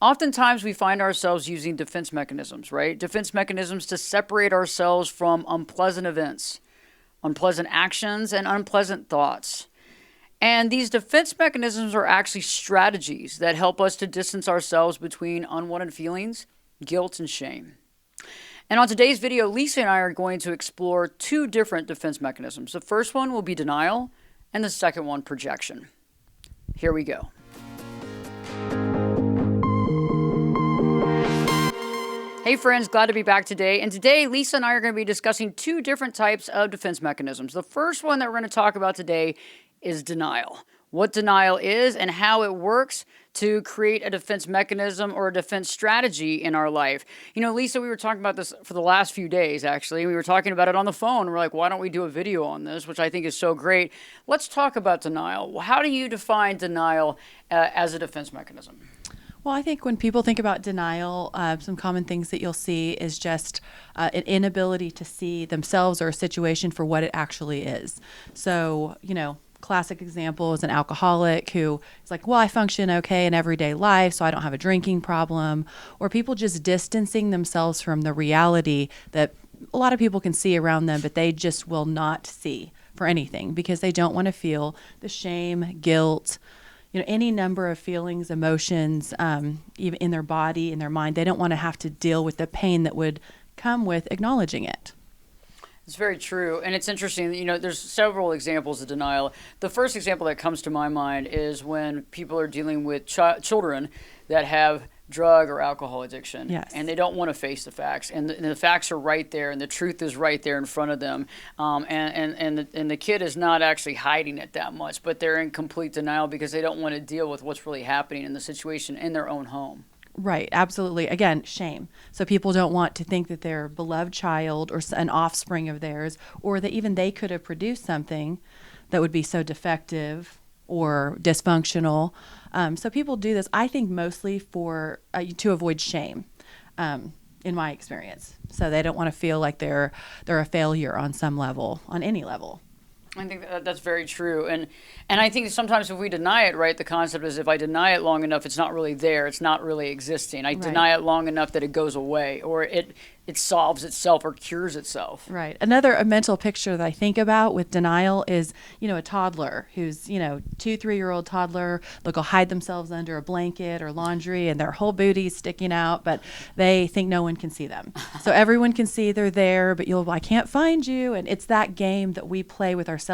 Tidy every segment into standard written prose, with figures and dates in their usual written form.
Oftentimes we find ourselves using defense mechanisms, right? Defense mechanisms to separate ourselves from unpleasant events, unpleasant actions, and unpleasant thoughts. And these defense mechanisms are actually strategies that help us to distance ourselves between unwanted feelings, guilt, and shame. And on today's video, Lisa and I are going to explore two different defense mechanisms. The first one will be denial, and the second one, projection. Here we go. Hey friends, glad to be back today. And today, Lisa and I are going to be discussing two different types of defense mechanisms. The first one that we're going to talk about today is denial. What denial is and how it works to create a defense mechanism or a defense strategy in our life. You know, Lisa, we were talking about this for the last few days, actually. We were talking about it on the phone. We're like, why don't we do a video on this, which I think is so great. Let's talk about denial. How do you define denial as a defense mechanism? Well, I think when people think about denial, some common things that you'll see is just an inability to see themselves or a situation for what it actually is. So, classic example is an alcoholic who is like, well, I function okay in everyday life, so I don't have a drinking problem. Or people just distancing themselves from the reality that a lot of people can see around them, but they just will not see for anything because they don't want to feel the shame, guilt, any number of feelings, emotions, even in their body, in their mind. They don't want to have to deal with the pain that would come with acknowledging it. It's very true. And it's interesting, there's several examples of denial. The first example that comes to my mind is when people are dealing with children that have drug or alcohol addiction. Yes. And they don't want to face the facts. And the facts are right there, and the truth is right there in front of them. And the kid is not actually hiding it that much, but they're in complete denial because they don't want to deal with what's really happening in the situation in their own home. Right, absolutely. Again, shame. So people don't want to think that their beloved child or an offspring of theirs, or that even they could have produced something that would be so defective or dysfunctional. So people do this, I think, mostly for to avoid shame, in my experience. So they don't want to feel like they're a failure on some level, on any level. I think that's very true. And I think sometimes if we deny it, right, the concept is if I deny it long enough, it's not really there. It's not really existing. I deny it long enough that it goes away, or it solves itself or cures itself. Right. Another mental picture that I think about with denial is, a toddler who's, 2-3-year-old toddler. They'll go hide themselves under a blanket or laundry and their whole booty's sticking out, but they think no one can see them. So everyone can see they're there, but I can't find you. And it's that game that we play with ourselves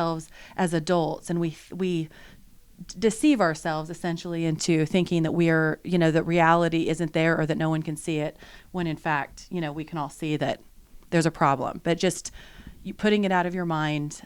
as adults. And we deceive ourselves essentially into thinking that we're, that reality isn't there or that no one can see it, when in fact, we can all see that there's a problem. But just putting it out of your mind,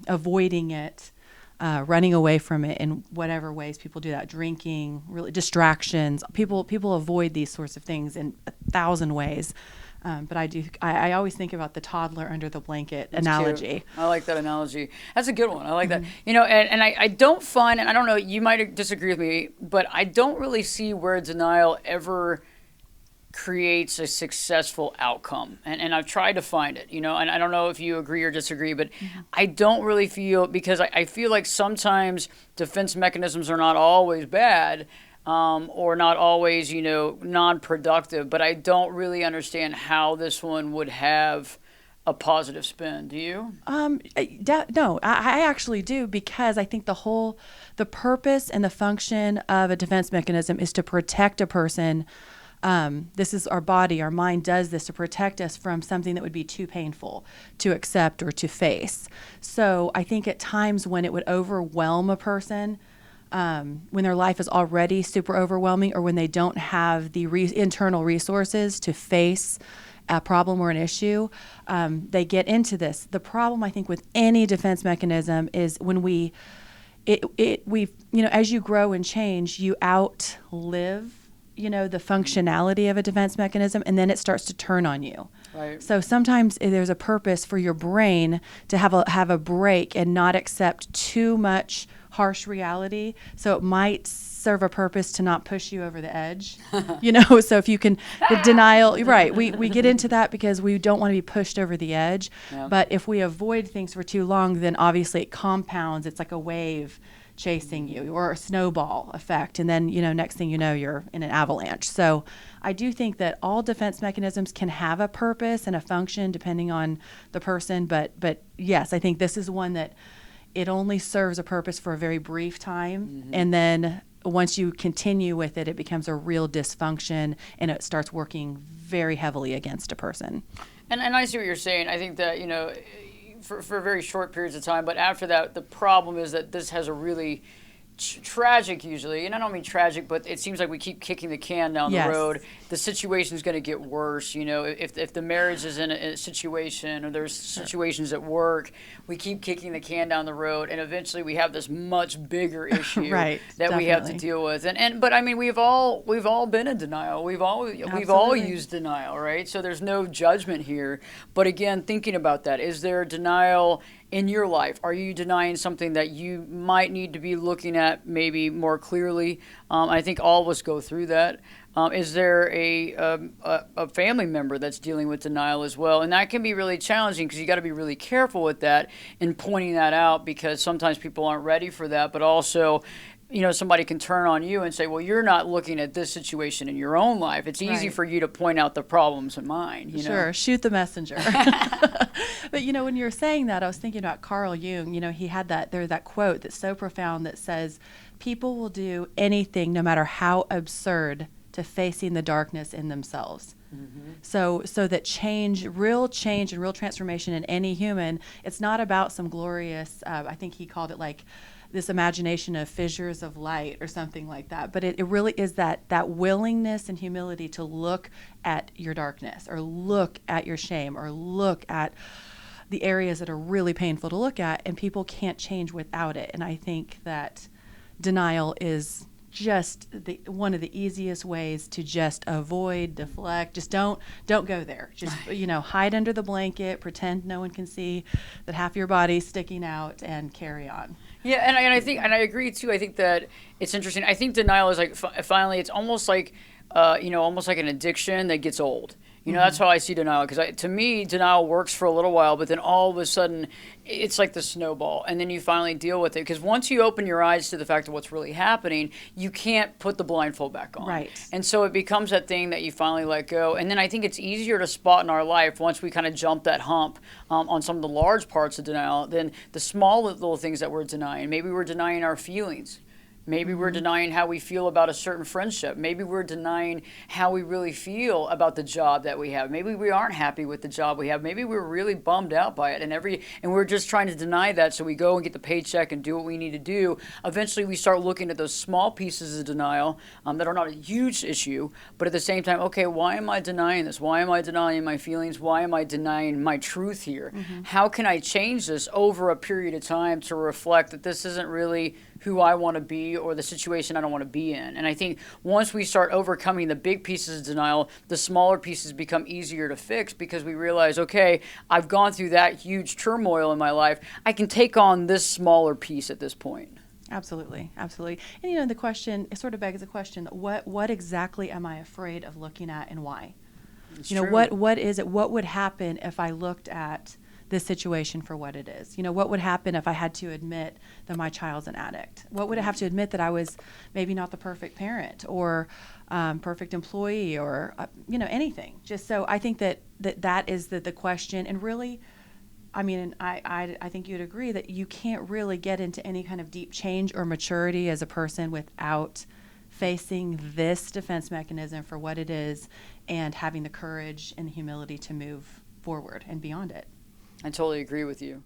avoiding it, running away from it in whatever ways people do that, drinking, really distractions. People avoid these sorts of things in 1,000 ways. But I always think about the toddler under the blanket analogy. Cute. I like that analogy. That's a good one. I like that. And I don't find, and I don't know, you might disagree with me, but I don't really see where denial ever creates a successful outcome. And I've tried to find it, and I don't know if you agree or disagree, but I don't really feel, because I feel like sometimes defense mechanisms are not always bad, or not always, non-productive, but I don't really understand how this one would have a positive spin. Do you? No, I actually do, because I think the purpose and the function of a defense mechanism is to protect a person. This is our body, our mind does this to protect us from something that would be too painful to accept or to face. So I think at times when it would overwhelm a person, when their life is already super overwhelming, or when they don't have the internal resources to face a problem or an issue, they get into this. The problem, I think, with any defense mechanism is when as you grow and change, you outlive, the functionality of a defense mechanism, and then it starts to turn on you. Right. So sometimes there's a purpose for your brain to have a break and not accept too much harsh reality. So it might serve a purpose to not push you over the edge, so if you can, the denial, right. We get into that because we don't want to be pushed over the edge. Yeah. But if we avoid things for too long, then obviously it compounds. It's like a wave chasing you, or a snowball effect. And then, next thing you know, you're in an avalanche. So I do think that all defense mechanisms can have a purpose and a function depending on the person. But yes, I think this is one that it only serves a purpose for a very brief time. And then once you continue with it, it becomes a real dysfunction and it starts working very heavily against a person. And I see what you're saying. I think that, for very short periods of time, but after that, the problem is that this has a really tragic usually, and I don't mean tragic, but it seems like we keep kicking the can down the road. The situation is going to get worse. If the marriage is in a situation, or there's situations at work, we keep kicking the can down the road, and eventually we have this much bigger issue that we have to deal with. But I mean, we've all been in denial. We've all used denial, right? So there's no judgment here. But again, thinking about that, is there denial in your life? Are you denying something that you might need to be looking at maybe more clearly? I think all of us go through that. Is there a family member that's dealing with denial as well? And that can be really challenging because you got to be really careful with that and pointing that out, because sometimes people aren't ready for that. But also, somebody can turn on you and say, well, you're not looking at this situation in your own life. It's easy for you to point out the problems in mine. Sure, shoot the messenger. But, when you were saying that, I was thinking about Carl Jung. He had that quote that's so profound that says, people will do anything, no matter how absurd, to facing the darkness in themselves. So that real change and real transformation in any human, it's not about some glorious, I think he called it like this imagination of fissures of light or something like that. But it really is that willingness and humility to look at your darkness, or look at your shame, or look at the areas that are really painful to look at, and people can't change without it. And I think that denial is just one of the easiest ways to just avoid, deflect. Just don't go there. Just hide under the blanket, pretend no one can see that half your body's sticking out, and carry on. Yeah, and I agree too. I think that it's interesting. I think denial is like finally, it's almost like almost like an addiction that gets old. That's how I see denial, because to me, denial works for a little while, but then all of a sudden, it's like the snowball, and then you finally deal with it. Because once you open your eyes to the fact of what's really happening, you can't put the blindfold back on. Right. And so it becomes that thing that you finally let go. And then I think it's easier to spot in our life once we kind of jump that hump on some of the large parts of denial than the small little things that we're denying. Maybe we're denying our feelings. Maybe we're denying how we feel about a certain friendship. Maybe we're denying how we really feel about the job that we have. Maybe we aren't happy with the job we have. Maybe we're really bummed out by it, and we're just trying to deny that, so we go and get the paycheck and do what we need to do. Eventually, we start looking at those small pieces of denial that are not a huge issue, but at the same time, okay, why am I denying this? Why am I denying my feelings? Why am I denying my truth here? How can I change this over a period of time to reflect that this isn't really who I want to be, or the situation I don't want to be in? And I think once we start overcoming the big pieces of denial, the smaller pieces become easier to fix, because we realize, okay, I've gone through that huge turmoil in my life. I can take on this smaller piece at this point. Absolutely. And the question, it sort of begs the question, what exactly am I afraid of looking at, and why? It's true. What is it? What would happen if I looked at this situation for what it is? What would happen if I had to admit that my child's an addict? What would I have to admit that I was maybe not the perfect parent, or perfect employee, or anything? Just so I think that is the question. And really, I mean, I think you'd agree that you can't really get into any kind of deep change or maturity as a person without facing this defense mechanism for what it is, and having the courage and the humility to move forward and beyond it. I totally agree with you.